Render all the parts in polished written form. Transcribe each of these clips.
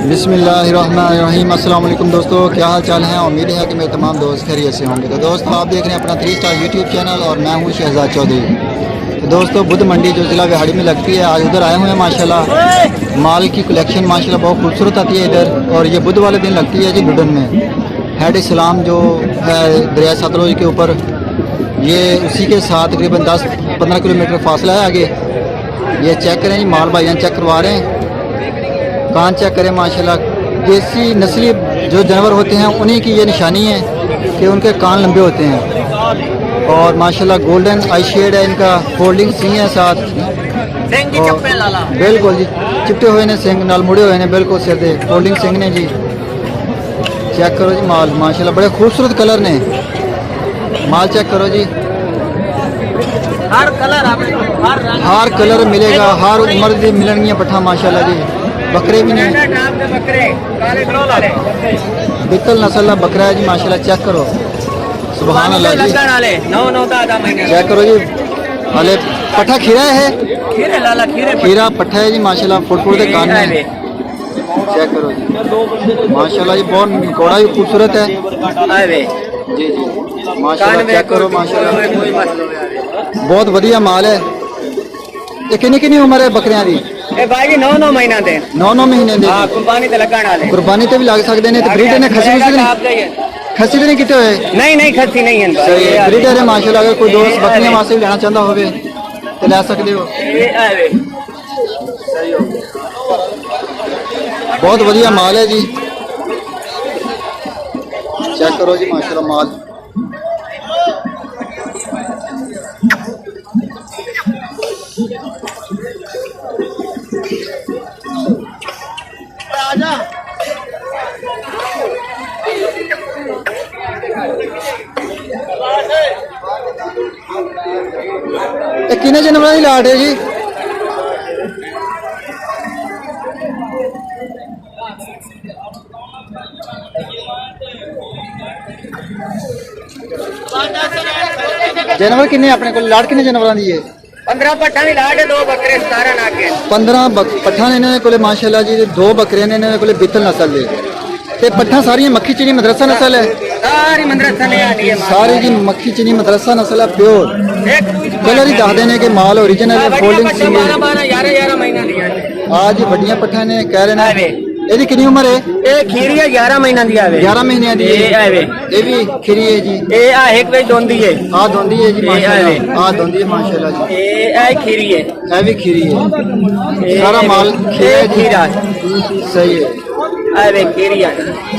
बिस्मिल्लाहिर्रहमानिर्रहीम। अस्सलाम वालेकुम दोस्तों, क्या हाल चाल है। उम्मीद है कि मेरे तमाम दोस्त खैरियत से होंगे। तो दोस्तों, आप देख रहे हैं अपना 3 स्टार यूट्यूब चैनल और मैं हूं शहजाद चौधरी। तो दोस्तों, बुध मंडी जो ज़िला बिहाड़ी में लगती है, आज उधर आए हुए हैं। माशाल्लाह माल की कलेक्शन माशाल्लाह बहुत खूबसूरत आती है इधर। और ये बुध वाले दिन लगती है जी लुडन में। हेड इस्लाम जो है दरिया सतलुज के ऊपर, ये उसी के साथ तकरीबन 10-15 किलोमीटर फासला है आगे। ये चेक करें जी, माल भाईजान चेक करवा रहे हैं। कान चेक करें माशाल्लाह। देसी नस्ली जो जानवर होते हैं उन्हीं की ये निशानी है कि उनके कान लंबे होते हैं। और माशाल्लाह गोल्डन आई शेड है इनका, फोल्डिंग सिंह है साथ। बिल्कुल जी, चिपटे हुए ने सिंह नाल मुड़े हुए ने बिल्कुल सिर दे, फोल्डिंग सिंह ने जी। चेक करो जी माल माशाल्लाह, बड़े खूबसूरत कलर ने। माल चेक करो जी, हर कलर मिलेगा, हर उम्र की मिलनगियाँ पट्ठा माशाल्लाह जी। बकरे भी नहीं, बिकल नस्ल का बकरा है जी माशाल्लाह। चेक करो, सुभान अल्लाह जी। चेक करो जी, हाले पट्ठा खीरा है, खीरा पट्ठा है जी माशाल्लाह। फुट के कान है। चेक करो जी माशाल्लाह, ये बहुत घोड़ा भी खूबसूरत है जी जी माशाल्लाह। चेक करो माशाल्लाह, बहुत बढ़िया माल है। ये कितनी उम्र है बकरियां दी? भाई जी 9 महीना दे, 9 महीने दे। हां, कुर्बानी ते लगण वाले, कुर्बानी ते भी लग सकते हैं। तो ब्रीडर ने खसी खसी नहीं किते हुए? नहीं खसी नहीं है। सही है, ब्रीडर है माशाल्लाह। अगर कोई दोस्त बकरियां वास्ते भी लेना चाहता होवे तो ले सकते हो। सही हो, बहुत बढ़िया माल है जी। चेक करो जी माशाल्लाह माल। किन्ने जानवर की लाट है जी? जानवर किन्ने अपने को लाट किन्ने जानवर की है? 15 पट्ठा की लाट है, 2 बकरे 17 नागे। 15 पट्ठा ने इन्होंने को माशाल्लाह जी। 2 बकरे ने इन्होंने को बित्तल नस्ल दे। ते पट्ठा सारी मक्खी चीनी मदरसा नस्ल है, सारी मदरसा ने आनी है सारी जी मक्खी चीनी मदरसा नस्ल है प्योर। कलर ही दस देने के माल ओरिजिनल फोल्डिंग सी है। 11 महीना दिया आज बढ़िया पट्ठा ने कह रहे हैं। ਇਹਦੀ ਕਿੰਨੀ ਉਮਰ ਹੈ? ਇਹ ਖੀਰੀ ਹੈ, 11 ਮਹੀਨਾ ਦੀ ਆਵੇ। 11 ਮਹੀਨਿਆਂ ਦੀ ਇਹ ਵੀ ਖੀਰੀ ਹੈ ਜੀ। ਇਹ ਆ ਇੱਕ ਵੇ ਦੋਂਦੀ ਹੈ, ਆ ਦੋਂਦੀ ਹੈ ਜੀ ਮਾਸ਼ਾਅੱਲਾ। ਆ ਦੋਂਦੀ ਹੈ ਮਾਸ਼ਾਅੱਲਾ ਜੀ। ਇਹ ਖੀਰੀ ਹੈ, ਇਹ ਵੀ ਖੀਰੀ ਹੈ। ਸਾਰਾ ਮਾਲ ਖੀਰਾ ਸਹੀ ਹੈ। ਆਵੇ ਖੀਰੀ ਆ।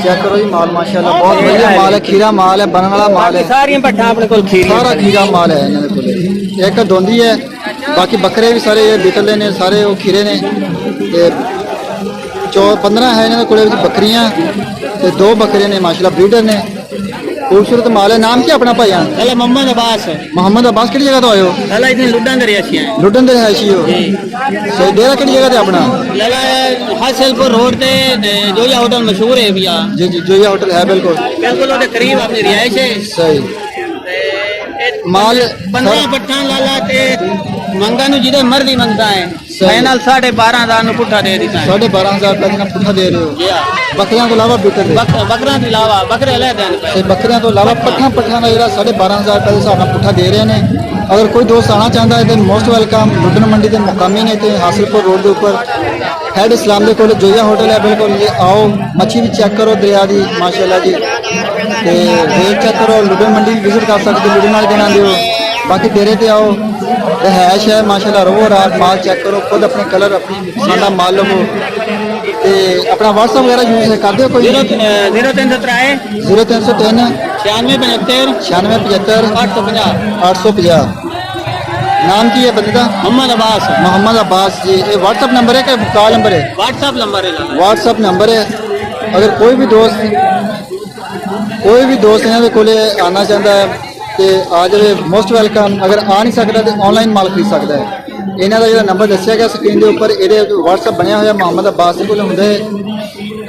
ਚੈੱਕ ਕਰੋ ਜੀ ਮਾਲ ਮਾਸ਼ਾਅੱਲਾ, ਬਹੁਤ ਵਧੀਆ ਮਾਲ ਹੈ। ਖੀਰਾ ਮਾਲ ਹੈ, ਬਣਨ ਵਾਲਾ ਮਾਲ ਹੈ। ਸਾਰੀਆਂ ਪੱਠਾਂ ਆਪਣੇ ਕੋਲ ਖੀਰੀ, ਸਾਰਾ ਖੀਰਾ ਮਾਲ ਹੈ ਇਹਨਾਂ ਦੇ ਕੋਲ। ਇੱਕ ਦੋਂਦੀ ਹੈ, ਬਾਕੀ ਬੱਕਰੇ ਵੀ ਸਾਰੇ ਇਹ ਬਿਤਲੇ ਨੇ, ਸਾਰੇ ਉਹ ਖੀਰੇ ਨੇ। ਤੇ 15 है इन्होंने कोले बकरियां ते 2 बकरे ने माशाल्लाह, ब्रीडर ने। खूबसूरत माल है। नाम क्या अपना भाई? मोहम्मद अब्बास। मोहम्मद अब्बास किहड़ी जगह तो आए हो? लला इतने लुडन दे रहसी हैं, लुडन दे रहसी हो। सही। डेरा किहड़ी जगह ते अपना? लला हासिलपुर रोड ते जोया होटल मशहूर है भैया जी जी, जोया होटल है बिल्कुल बिल्कुल ओदे करीब अपनी रिहाइश है। सही। माल 15 पट्ठा लाला ते मंगा नु जिदे मर्जी मंगता है। फाइनल 12,500 नु पुट्ठा दे देता है। 12,500 रुपए का पुट्ठा दे रहे हो? बकरियां तो अलावा बिकते बकरियां तो अलावा बकरे ले देने। बकरियां तो अलावा पट्ठा का जो 12,500 रुपए के हिसाब से पुट्ठा दे रहे हैं। अगर कोई दोस्त आना चाहता है तो मोस्ट वेलकम। लुडन मंडी के मुकामी ने तो हासिलपुर रोड के ऊपर हेड इस्लाम के कोल जोया होटल है बिल्कुल। ये आओ, मच्छी भी चेक करो दरिया की माशाल्लाह जी। ते रेट चेक करो। लुडन मंडी विजिट कर सकते, लुडन वाले दिन आते हो। बाकी डेरे पे आओ, रहायश है माशाल्लाह। रवो रात, माल चेक करो, खुद अपने कलर अपनी पसंद का माल लवो। ते अपना व्हाट्सअप वगैरह यूज कर दो कोई? 0303 0303 9675 9675 850। नाम की है बंदे का? मोहम्मद अब्बास। मोहम्मद अब्बास जी। ये व्हाट्सअप नंबर है कि कॉल नंबर है? व्हाट्सअप नंबर है, व्हाट्सअप नंबर है। अगर कोई भी दोस्त इन्हों के कोले आना चाहता है तो आ जाए, मोस्ट वेलकम। अगर आ नहीं सकता तो ऑनलाइन माल खरीद सकता है। इन्हों का जो नंबर दसिया गया स्क्रीन के उपर, ये व्हाट्सअप बनया हुआ मोहम्मद अब्बास के कोल होंगे।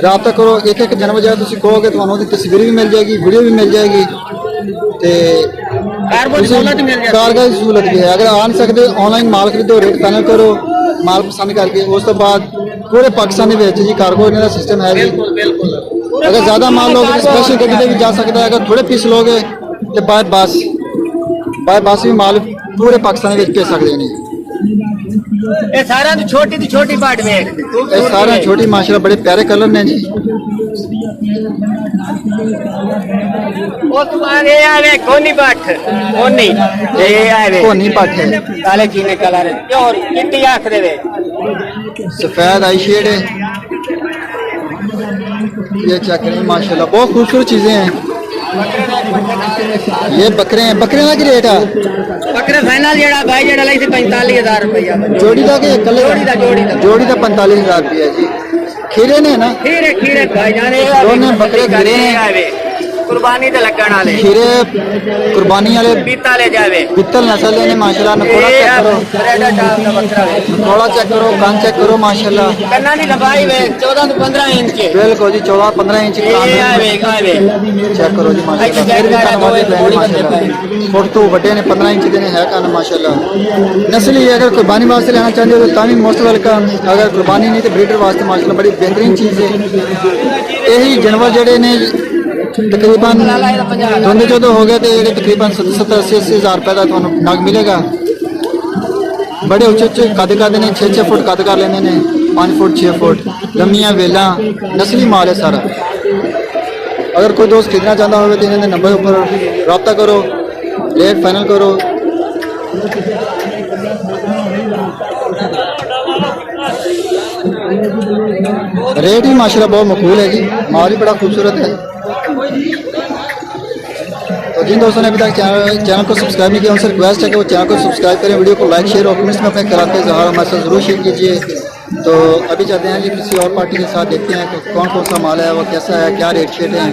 रबता करो। एक जानवर जब तुम कहोगे तो तस्वीर भी मिल जाएगी, वीडियो भी मिल जाएगी। कारगर सहूलत भी है। अगर आ नहीं सकते ऑनलाइन माल खरीदो, रेट पैनल करो, माल पसंद करके उस तो बाद पूरे पाकिस्तान में जी कार्गो इन्हों का सिस्टम है जी। बिल्कुल बिल्कुल अगर ज़्यादा माल लोगे तो स्पेशल गड्डी से भी जा सकता है, अगर थोड़े पीस लोगे तो बाय बस भी माल पूरे पाकिस्तान में भेज सकते हैं। ये सारा तो छोटी बाट में ये सारा छोटी माशाल्लाह बड़े प्यारे कलर ने जी। वो तुम्हारे आवे कोनी बाट कोनी ये आवे कोनी पाठ है, काले चीने कलर और चिट्टी आंख देवे सफेद आई शेड है। ये चेक करें माशाल्लाह बहुत खूबसूरत चीजें हैं। ये बकरे हैं, बकरे का रेट है बकरे फाइनल जेड़ा भाई जेड़ा लाई से 45,000 रुपया जोड़ी का के कलर जोड़ी दा 45,000 रुपया जी। खीरे ने ना खीरे भाई जाने दोनों बकरे खीरे हैं, आवे कुर्बानी ते लगन वाले खीरे कुर्बानी वाले पीता ले जावे पित्तल नस्ल ने माशाल्लाह। नकोड़ा चेक करो, रेडा टाप का बकरा है नकोड़ा चेक करो, कान चेक करो माशाल्लाह। कन्ना दी लंबाई वे 14 से 15 इंच के बिल्कुल जी 14-15 इंच ये आवे चेक करो जी माशाल्लाह। फिर भी कान वाले हैं माशाल्लाह, फुट तो बड़े ने 15 इंच के है कान माशाल्लाह। नस्ल ये अगर कुर्बानी वास्ते लेना चाहते हो तो तामी मोस्ट वेलकम, अगर कुर्बानी नहीं तो ब्रीडर वास्ते माशाल्लाह बड़ी बेहतरीन चीज़ है। यही जानवर जड़े ने तकरीबन धुंध जो तो हो गए थे ये तकरीबन 70-80 हज़ार रुपये का तो नग मिलेगा। बड़े उच्चे कद ने 6-6 फुट कद कर लेंगे ने, 5 फुट 6 फुट लम्मियाँ वेला नस्ली माल है सारा। अगर कोई दोस्त खरीदना चाहता हो तो इन्होंने नंबर पर रब्ता करो, रेट फाइनल करो। रेट भी माशाल्लाह बहुत मकबूल है जी, माल भी बड़ा खूबसूरत है। तो जिन दोस्तों ने अभी तक चैनल को सब्सक्राइब नहीं किया उनसे रिक्वेस्ट है कि वो चैनल को सब्सक्राइब करें, वीडियो को लाइक शेयर और कमेंट्स में अपने ख्याल के इज़हार हमारे साथ ज़रूर शेयर कीजिए। तो अभी चलते हैं जी किसी और पार्टी के साथ, देखते हैं कि कौन कौन सा माल है, वो कैसा है, क्या रेट शेट है।